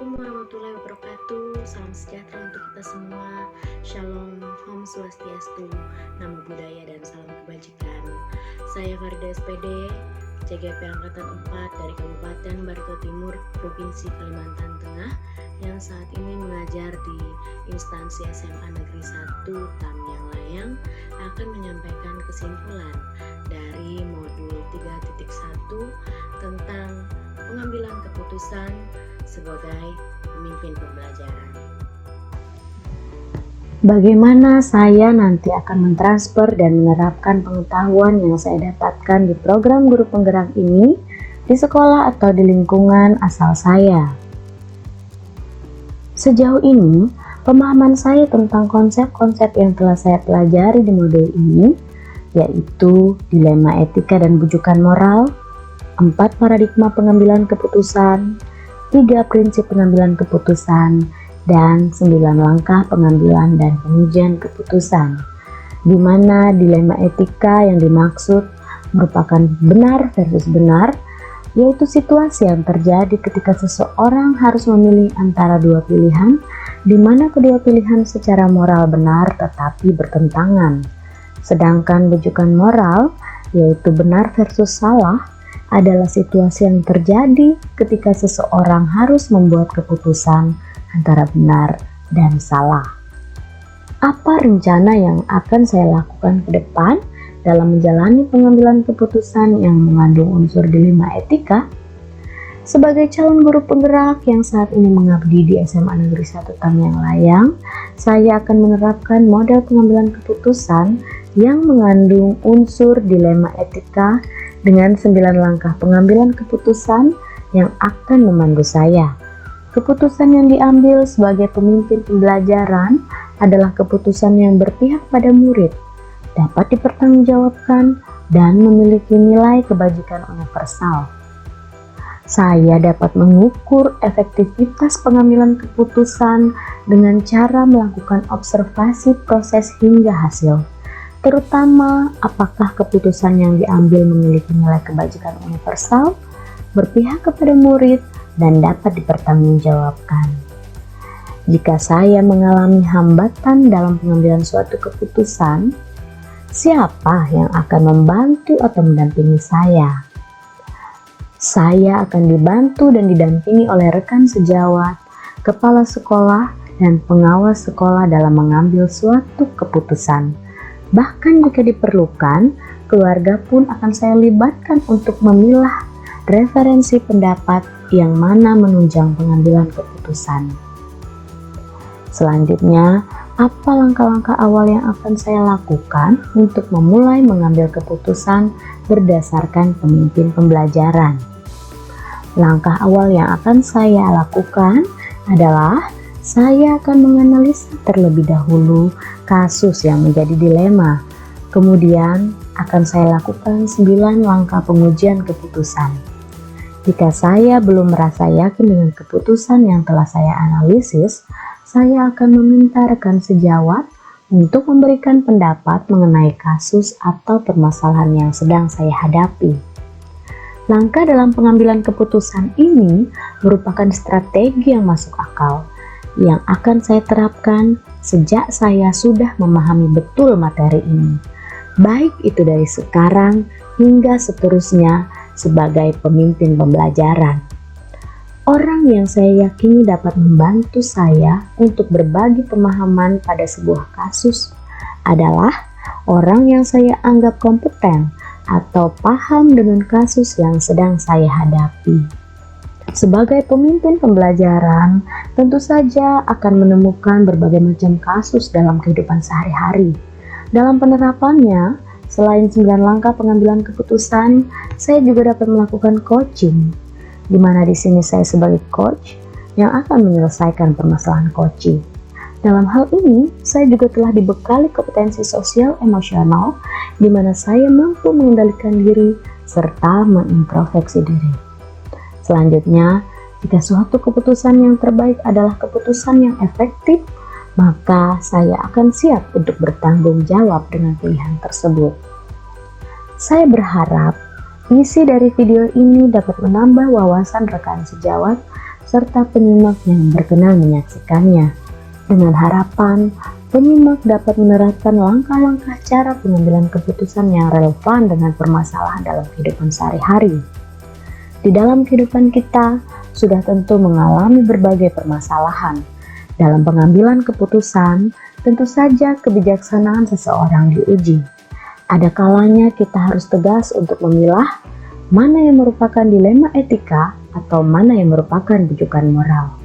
Assalamualaikum warahmatullahi wabarakatuh. Salam sejahtera untuk kita semua. Shalom, Om Swastiastu, Namo Buddhaya dan salam kebajikan. Saya Farida SPD, CGP Angkatan 4 dari Kabupaten Barito Timur, Provinsi Kalimantan Tengah, yang saat ini mengajar di instansi SMA Negeri 1 Tamyang Layang, akan menyampaikan kesimpulan dari modul 3.1 tentang pengambilan keputusan sebagai pemimpin pembelajaran. Bagaimana saya nanti akan mentransfer dan menerapkan pengetahuan yang saya dapatkan di program guru penggerak ini di sekolah atau di lingkungan asal saya. Sejauh ini, pemahaman saya tentang konsep-konsep yang telah saya pelajari di modul ini, yaitu dilema etika dan bujukan moral, 4 paradigma pengambilan keputusan, 3 prinsip pengambilan keputusan, dan 9 langkah pengambilan dan pengujian keputusan, di mana dilema etika yang dimaksud merupakan benar versus benar, yaitu situasi yang terjadi ketika seseorang harus memilih antara dua pilihan, di mana kedua pilihan secara moral benar tetapi bertentangan. Sedangkan bujukan moral, yaitu benar versus salah, adalah situasi yang terjadi ketika seseorang harus membuat keputusan antara benar dan salah. Apa rencana yang akan saya lakukan ke depan dalam menjalani pengambilan keputusan yang mengandung unsur dilema etika? Sebagai calon guru penggerak yang saat ini mengabdi di SMA Negeri 1 Tamyang Layang, saya akan menerapkan model pengambilan keputusan yang mengandung unsur dilema etika dengan 9 langkah pengambilan keputusan yang akan memandu saya. Keputusan yang diambil sebagai pemimpin pembelajaran adalah keputusan yang berpihak pada murid, dapat dipertanggungjawabkan, dan memiliki nilai kebajikan universal. Saya dapat mengukur efektivitas pengambilan keputusan dengan cara melakukan observasi proses hingga hasil, terutama apakah keputusan yang diambil memiliki nilai kebajikan universal, berpihak kepada murid, dan dapat dipertanggungjawabkan. Jika saya mengalami hambatan dalam pengambilan suatu keputusan, siapa yang akan membantu atau mendampingi saya? Saya akan dibantu dan didampingi oleh rekan sejawat, kepala sekolah, dan pengawas sekolah dalam mengambil suatu keputusan. Bahkan jika diperlukan, keluarga pun akan saya libatkan untuk memilah referensi pendapat yang mana menunjang pengambilan keputusan. Selanjutnya, apa langkah-langkah awal yang akan saya lakukan untuk memulai mengambil keputusan berdasarkan pemimpin pembelajaran? Langkah awal yang akan saya lakukan adalah saya akan menganalisa terlebih dahulu kasus yang menjadi dilema. Kemudian akan saya lakukan 9 langkah pengujian keputusan. Jika saya belum merasa yakin dengan keputusan yang telah saya analisis, saya akan meminta rekan sejawat untuk memberikan pendapat mengenai kasus atau permasalahan yang sedang saya hadapi. Langkah dalam pengambilan keputusan ini merupakan strategi yang masuk akal, yang akan saya terapkan sejak saya sudah memahami betul materi ini, baik itu dari sekarang hingga seterusnya sebagai pemimpin pembelajaran. Orang yang saya yakini dapat membantu saya untuk berbagi pemahaman pada sebuah kasus adalah orang yang saya anggap kompeten atau paham dengan kasus yang sedang saya hadapi. Sebagai pemimpin pembelajaran, tentu saja akan menemukan berbagai macam kasus dalam kehidupan sehari-hari. Dalam penerapannya, selain 9 langkah pengambilan keputusan, saya juga dapat melakukan coaching, di mana di sini saya sebagai coach yang akan menyelesaikan permasalahan coaching. Dalam hal ini, saya juga telah dibekali kompetensi sosial emosional, di mana saya mampu mengendalikan diri serta mengintrospeksi diri. Selanjutnya, jika suatu keputusan yang terbaik adalah keputusan yang efektif, maka saya akan siap untuk bertanggung jawab dengan pilihan tersebut. Saya berharap isi dari video ini dapat menambah wawasan rekan sejawat serta penyimak yang berkenan menyaksikannya, dengan harapan penyimak dapat menerapkan langkah-langkah cara pengambilan keputusan yang relevan dengan permasalahan dalam kehidupan sehari-hari. Di dalam kehidupan kita, sudah tentu mengalami berbagai permasalahan. Dalam pengambilan keputusan, tentu saja kebijaksanaan seseorang diuji. Ada kalanya kita harus tegas untuk memilah mana yang merupakan dilema etika atau mana yang merupakan bujukan moral.